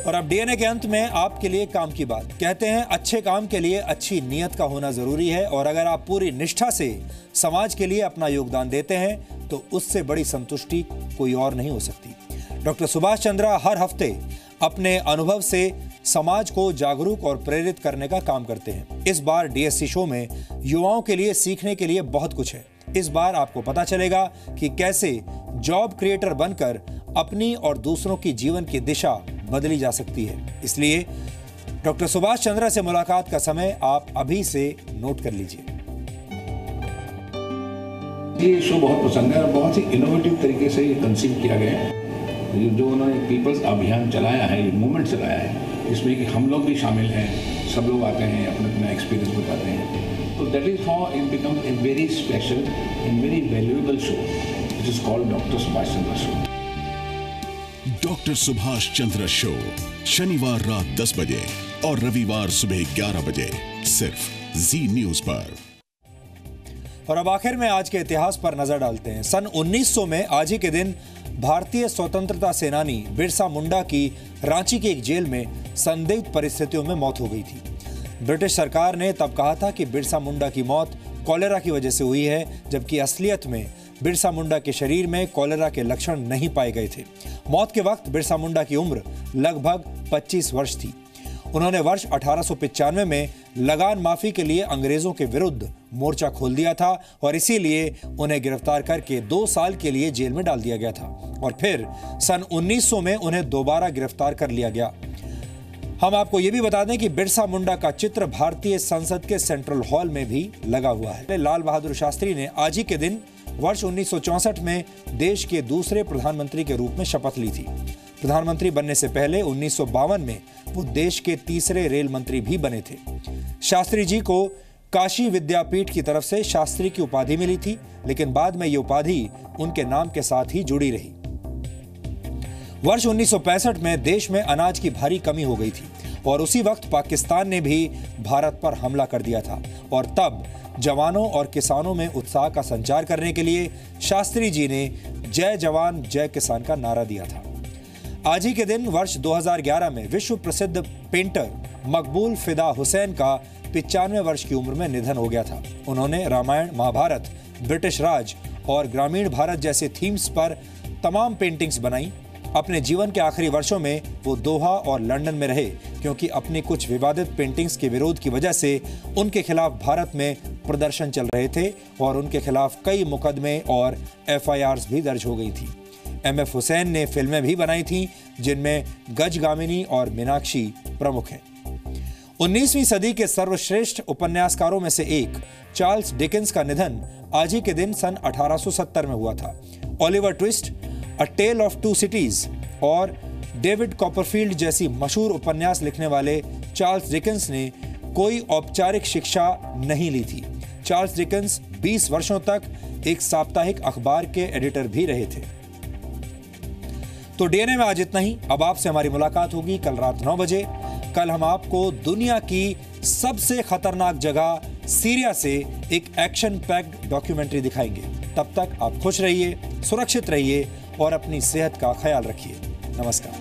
और अब डीएनए के अंत में आपके लिए काम की बात। कहते हैं अच्छे काम के लिए अच्छी नीयत का होना जरूरी है, और अगर आप पूरी निष्ठा से समाज के लिए अपना योगदान देते हैं तो उससे बड़ी संतुष्टि कोई और नहीं हो सकती। डॉक्टर सुभाष चंद्रा हर हफ्ते अपने अनुभव से समाज को जागरूक और प्रेरित करने का काम करते हैं। इस बार डीएससी शो में युवाओं के लिए सीखने के लिए बहुत कुछ है। इस बार आपको पता चलेगा कि कैसे जॉब क्रिएटर बनकर अपनी और दूसरों की जीवन की दिशा बदली जा सकती है। इसलिए डॉक्टर सुभाष चंद्रा से मुलाकात का समय आप अभी से नोट कर लीजिए। ये शो बहुत पसंद है और बहुत ही इनोवेटिव तरीके से ये कंसीव किया गया है। जो उन्होंने पीपल्स अभियान चलाया है, ये मूवमेंट चलाया है, इसमें कि हम लोग भी शामिल हैं, सब लोग आते हैं, अपना अपना एक्सपीरियंस बताते हैं। तो that is how it become a very special and very valuable show which is called doctor Subhash Chandra show. Doctor Subhash Chandra show शनिवार रात 10 बजे और रविवार सुबह 11 बजे सिर्फ जी न्यूज पर। और अब आखिर में आज के इतिहास पर नजर डालते हैं। सन 1900 में आज ही के दिन भारतीय स्वतंत्रता सेनानी बिरसा मुंडा की रांची की एक जेल में संदिग्ध परिस्थितियों में मौत हो गई थी। ब्रिटिश सरकार ने तब कहा था कि बिरसा मुंडा की मौत कॉलेरा की वजह से हुई है, जबकि असलियत में बिरसा मुंडा के शरीर में कॉलेरा के लक्षण नहीं पाए गए थे। मौत के वक्त बिरसा मुंडा की उम्र लगभग 25 वर्ष थी। उन्होंने वर्ष 1895 में लगान माफी के लिए अंग्रेजों के विरुद्ध मोर्चा खोल दिया था और इसीलिए उन्हें गिरफ्तार करके 2 साल के लिए जेल में डाल दिया गया था और फिर सन 1900 में उन्हें दोबारा गिरफ्तार कर लिया गया। हम आपको यह भी बता दें कि बिरसा मुंडा का चित्र भारतीय संसद के सेंट्रल हॉल में भी लगा हुआ है। लाल बहादुर शास्त्री ने आज ही के दिन वर्ष 1964 में देश के दूसरे प्रधानमंत्री के रूप में शपथ ली थी। प्रधानमंत्री बनने से पहले 1952 में वो देश के तीसरे रेल मंत्री भी बने थे। शास्त्री जी को काशी विद्यापीठ की तरफ से शास्त्री की उपाधि मिली थी, लेकिन बाद में ये उपाधि उनके नाम के साथ ही जुड़ी रही। वर्ष 1965 में देश में अनाज की भारी कमी हो गई थी और उसी वक्त पाकिस्तान ने भी भारत पर हमला कर दिया था और तब जवानों और किसानों में उत्साह का संचार करने के लिए शास्त्री जी ने जय जवान जय किसान का नारा दिया था। आज ही के दिन वर्ष 2011 में विश्व प्रसिद्ध पेंटर मकबूल फिदा हुसैन का 95 वर्ष की उम्र में निधन हो गया था। उन्होंने रामायण, महाभारत, ब्रिटिश राज और ग्रामीण भारत जैसे थीम्स पर तमाम पेंटिंग्स बनाई। अपने जीवन के आखिरी वर्षों में वो दोहा और लंदन में रहे, क्योंकि अपनी कुछ विवादित पेंटिंग्स के विरोध की वजह से उनके खिलाफ भारत में प्रदर्शन चल रहे थे और उनके खिलाफ कई मुकदमे और FIRs भी दर्ज हो गई थी। MF हुसैन ने फिल्में भी बनाई थीं, जिनमें गजगामिनी और मीनाक्षी प्रमुख हैं। 19वीं सदी के सर्वश्रेष्ठ उपन्यासकारों में से एक चार्ल्स डिकेंस का निधन आज ही के दिन सन 1870 में हुआ था। Oliver Twist, a tale of two cities और डेविड कॉपरफील्ड जैसी मशहूर उपन्यास लिखने वाले चार्ल्स डिकेंस ने कोई औपचारिक शिक्षा नहीं ली थी। चार्ल्स डिकेंस 20 वर्षों तक एक साप्ताहिक अखबार के एडिटर भी रहे थे। तो डीएनए में आज इतना ही। अब आपसे हमारी मुलाकात होगी कल रात 9 बजे। कल हम आपको दुनिया की सबसे खतरनाक जगह सीरिया से एक एक्शन पैक्ड डॉक्यूमेंट्री दिखाएंगे। तब तक आप खुश रहिए, सुरक्षित रहिए और अपनी सेहत का ख्याल रखिए। नमस्कार।